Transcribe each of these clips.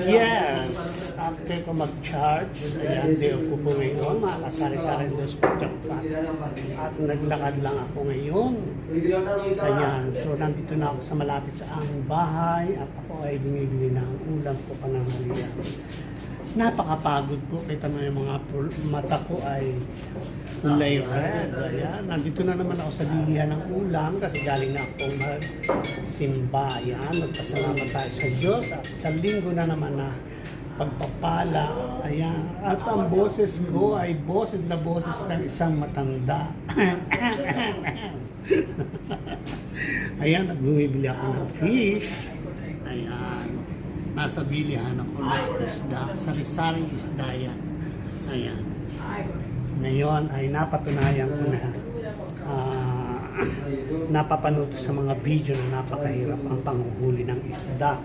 Yes, after ko mag-charge, ayan, day ko po ngayon, makakasari-sari doon sa Japan. At naglakad lang ako ngayon. Ayan, so nandito na ako sa malapit sa aming bahay at ako ay binibili ng ulam ko pananghalian. Napakapagod po, kita mo yung mga mata ko ay kulay red. Ayan, nandito na naman ako sa bilihan ng ulam kasi galing na akong magsimba. Ayan, magpasalamat tayo sa Diyos at sa linggo na naman na pagpapala. Ayan, at ang boses ko ay boses na boses ng isang matanda. Ayan, at bumibili ako ng fish. Ayan, nasa bilihan ako ng isda, sari-saring isda yan. Ayan. Ngayon ay napatunayan ko na napapanood sa mga video na napakahirap ang panghuhuli ng isda.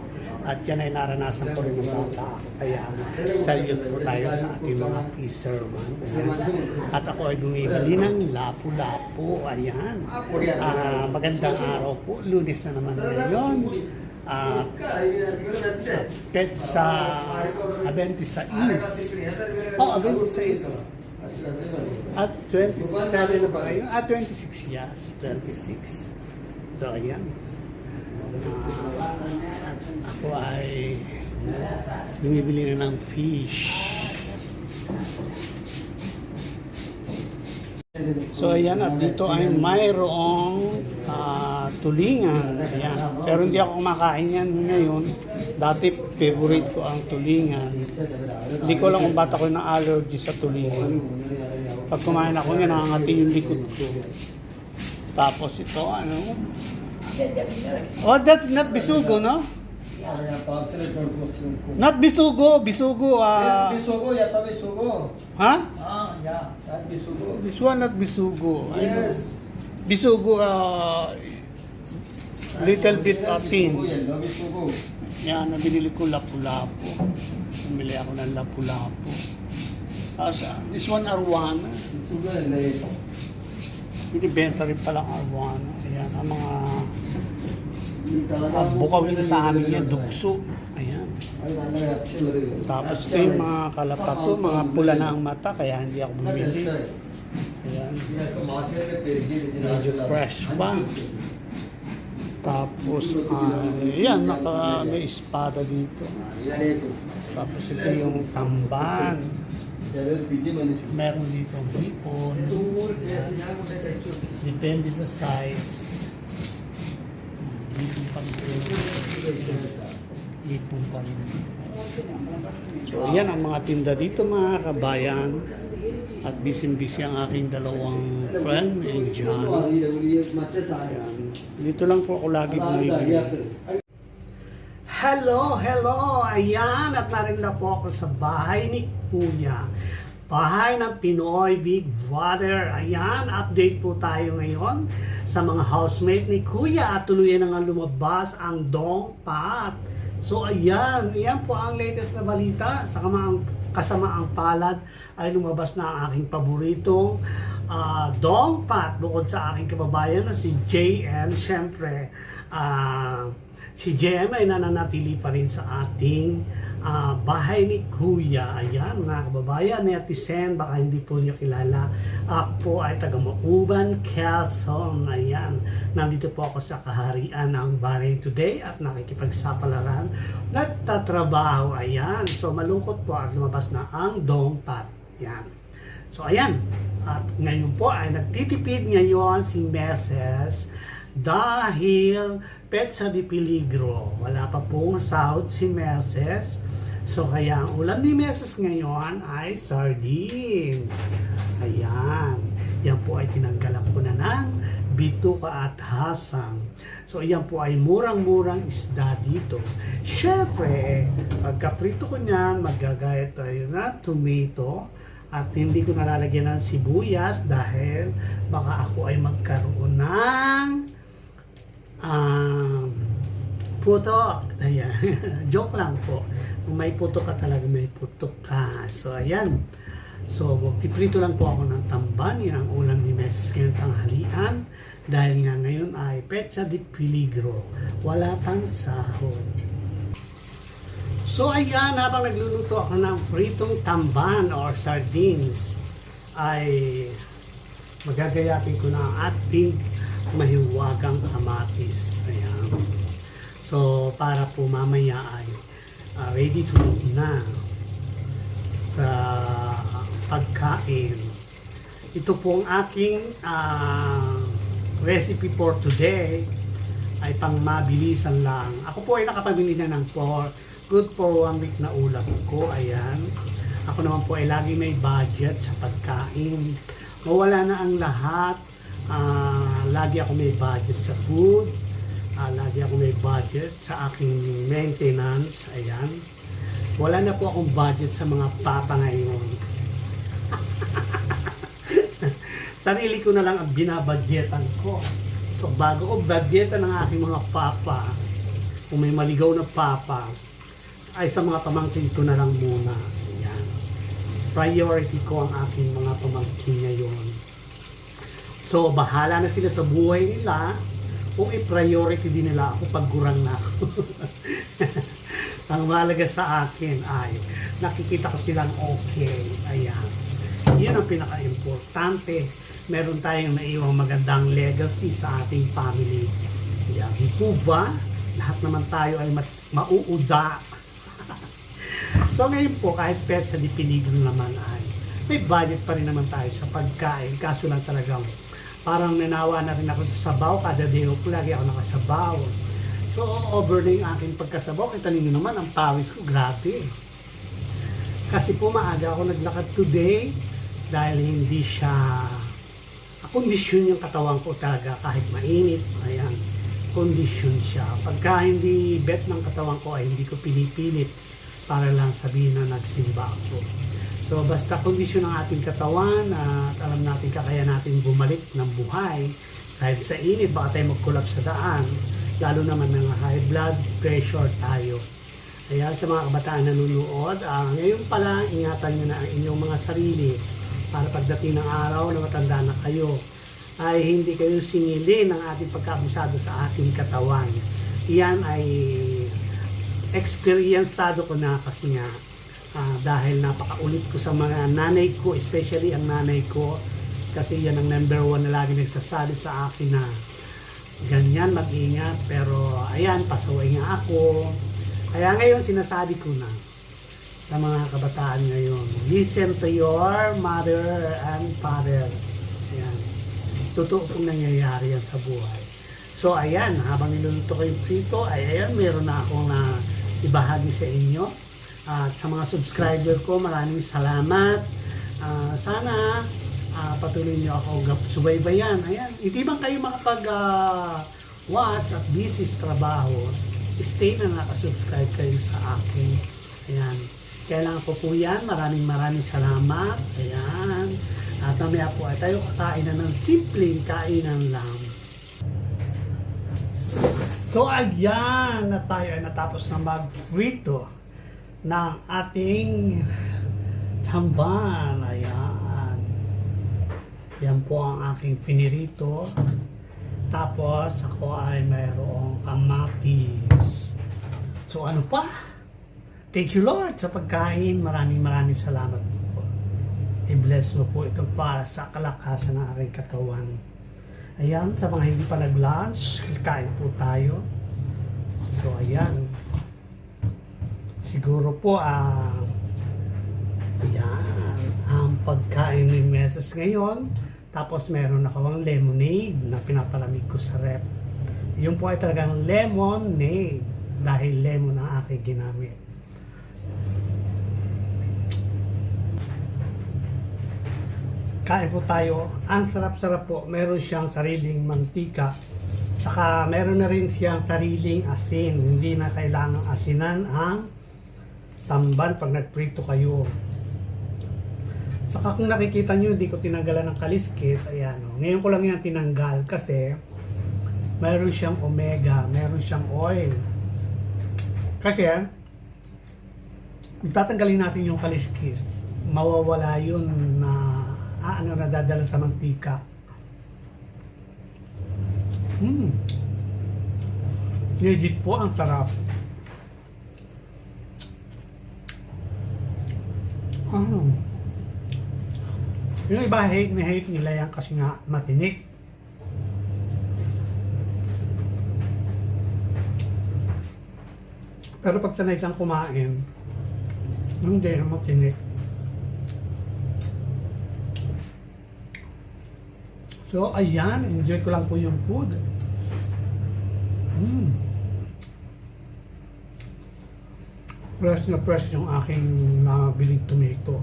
At yan ay naranasan ko rin ng bata. Kaya salute po tayo sa ating mga fisherman. Ayan. At ako ay bumibili ng lapu-lapu. Ayan. Magandang araw po. Lunes na naman ngayon. Petsa 26. Oh, 26. At 27 na ba kayo? 26, yes. 26. So, ayan. Ako ay bumibili na ng fish. So, ayan. At dito ay mayroong tulingan. Ayan. Pero hindi ako kumakain yan ngayon. Dati, favorite ko ang tulingan. Hindi ko lang kung ba't ako na allergy sa tulingan. Pag kumain ako niya, nakangati yung likod ko. Tapos ito, ano? Oh, that's not bisugo, no? Not bisugo, bisugo. Yes, bisugo, yata bisugo. Ha? Yeah, that bisugo. This one not bisugo. Yes. Bisugo, little bit thin. Bisugo. Yan, nabinili ko lapu-lapu. Bumili ako ng lapu-lapu. This one arwana. Bisugo, Binibenta rin palang arwana. Ayan, ang mga bukaw nila sa amin yan, dukso. Ayan. Tapos ito yung mga kalapato, mga pula na ang mata, kaya hindi ako bumili. Ayan. Medyo fresh pa. Tapos, yan, may espada dito. Tapos ito yung tamban. Meron dito hipon. Depende sa size. Hipon pa rin. Hipon pa rin. So, ayan ang mga tinda dito mga kabayan. At busy-busy ang aking dalawang friend and John. Ayan. Dito lang po ako lagi bumibili. Hello, hello! Ayan, at narin na po ako sa bahay ni Kuya. Bahay ng Pinoy Big Brother. Ayan, update po tayo ngayon sa mga housemate ni Kuya at tuluyan na nga lumabas ang Dongpat. So ayan, ayan po ang latest na balita sa kasamaang palad ay lumabas na ang aking paboritong Dongpat bukod sa aking kababayan na si JM. Siyempre, si JM ay nananatili pa rin sa ating bahay ni Kuya. Ayan, mga kababayan, netizen, baka hindi po niyo kilala. Ako po ay taga Mauban, Quezon. Ayan, nandito po ako sa kaharian ng Bahrain today at nakikipagsapalaran. Nagtatrabaho, ayan. So, malungkot po at lumabas na ang Dongpat. Ayan. So, ayan. At ngayon po ay nagtitipid ngayon si Meses dahil petsa di peligro. Wala pa pong sahod si Meses. So kaya ang ulam ni Meses ngayon ay sardines. Ayan. Yan po ay tinanggalan ko na ng bituka at hasang. So yan po ay murang-murang isda dito. Siyempre, pagkaprito ko niyan, maggagayat tayo na tomato. At hindi ko nalalagyan ng sibuyas dahil baka ako ay magkaroon ng putok. Ayan. Joke lang po. Kung may putok ka talaga, may putok ka. So, ayan. So, piprito lang po ako ng tamban. Yan ang ulam ni Meses ngayong tanghalian. Dahil nga ngayon ay petsa di peligro. Wala pang sahod. So ayan, habang nagluluto ako ng pritong tamban or sardines, ay magagayatin ko na ang ating mahiwagang kamatis. Ayan. So para po mamaya ay ready to eat na sa pagkain. Ito po ang aking recipe for today ay pang mabilisan lang. Ako po ay nakapamili na ng good for 1 week na ulam ko. Ayan. Ako naman po ay lagi may budget sa pagkain. Mawala na ang lahat. Lagi ako may budget sa food. Lagi ako may budget sa aking maintenance. Ayan. Wala na po akong budget sa mga papa ngayon. Sarili ko na lang ang binabudgetan ko. So bago ko budgetan ng aking mga papa, kung may maligaw na papa, ay sa mga pamangkin ko na lang muna. Ayan. Priority ko ang aking mga pamangkin ngayon. So, bahala na sila sa buhay nila kung i-priority din nila ako pag gurang na ako. Ang mahalaga sa akin ay nakikita ko silang okay. Ayan. Yan ang pinaka-importante. Meron tayong naiwang magandang legacy sa ating family. Ayan. Di po ba? Lahat naman tayo ay mauuda. So ngayon po, kahit petsa di peligro naman ay may budget pa rin naman tayo sa pagkain. Kaso lang talagang parang nanawa na rin ako sa sabaw. Kada day ko lagi ako nakasabaw. So over na yung aking pagkasabaw. Kita ninyo naman, ang pawis ko, grabe. Kasi po maaga ako naglakad today dahil hindi siya kondisyon yung katawan ko talaga kahit mainit. Ayan, kondisyon siya. Pagka hindi bet ng katawan ko ay hindi ko pinipilit para lang sabihin na nagsimba ako. So basta kondisyon ng ating katawan at alam natin kakaya natin bumalik ng buhay kahit sa init baka tayo mag-collapse sa daan, lalo naman ng high blood pressure tayo. Kaya sa mga kabataan na nanonood, ngayon pala ingatan nyo na ang inyong mga sarili para pagdating ng araw na matanda na kayo ay hindi kayo singilin ng ating pagkabusado sa ating katawan. Iyan ay experienceado ko na kasi nga dahil napakaulit ko sa mga nanay ko, especially ang nanay ko, kasi yan ang number 1 na lagi nagsasabi sa akin na ganyan, mag-ingat. Pero ayan, pasaway nga ako. Kaya ngayon sinasabi ko na sa mga kabataan ngayon, listen to your mother and father. Ayan. Totoo pong nangyayari yan sa buhay. So ayan, habang niluluto ko yung prito, ay ayan, meron na akong ibahagi sa inyo. At sa mga subscriber ko, maraming salamat. Sana patuloy nyo ako subaybayan. Ayan, hindi man kayo makapag-watch at busy sa trabaho, stay na nakasubscribe kayo sa akin. Ayan, kailangan ko po yan. Maraming salamat. Ayan, at mamaya po ay tayo kakain na ng simpleng kainan lang. So ayan, na tayo ay natapos na mag-frito ng ating tamban. Ayan. Yan po ang aking pinirito. Tapos ako ay mayroong kamatis. So ano pa? Thank you Lord sa pagkain. Maraming salamat po. I-bless mo po ito para sa kalakasan ng aking katawan. Ayan, sa mga hindi pa nag-lunch, kain po tayo. So, ayan. Siguro po, ayan, ang pagkain ni Mrs. ngayon. Tapos, meron ako ang lemonade na pinapalamig ko sa rep. Yung po ay talagang lemonade dahil lemon ang aking ginamit. Kain po tayo. Ang sarap-sarap po. Meron siyang sariling mantika. Saka meron na rin siyang sariling asin. Hindi na kailangang asinan ang tamban pag nagprito kayo. Saka kung nakikita nyo, hindi ko tinanggalan ng kaliskis. Ayan, o. Ngayon ko lang yan tinanggal kasi meron siyang omega, meron siyang oil. Kasi kung tatanggalin natin yung kaliskis, mawawala yun na nadadala sa mantika. Legit po, ang sarap. Ano? Yung iba hate na hate nila yan kasi nga matinik. Pero pag sanay kang kumain, hindi na matinik. So, ayan, enjoy ko lang po yung food. Fresh na fresh yung aking nabiling tomato.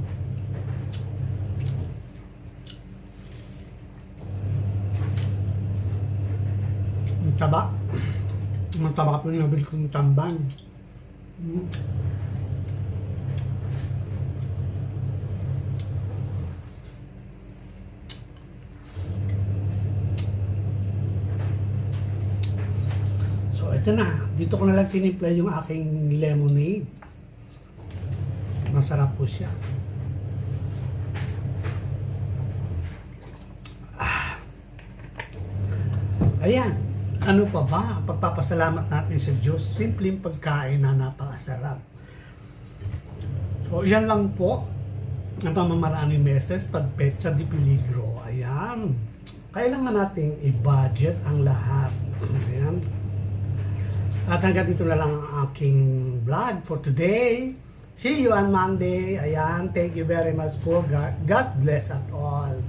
Ang taba. Ang taba po yung nabili kong tamban. So, ito na. Dito ko na lang tinimpla yung aking lemonade. Masarap po siya. Ayan. Ano pa ba? Pagpapasalamat natin sa Diyos. Simpleng pagkain na napakasarap. So, iyan lang po ang pamamaraning message pag Petsa de Peligro. Ayan. Kailangan nating i-budget ang lahat. Ayan. At hanggang dito na lang ang aking vlog for today. See you on Monday. Ayan. Thank you very much po. God bless at all.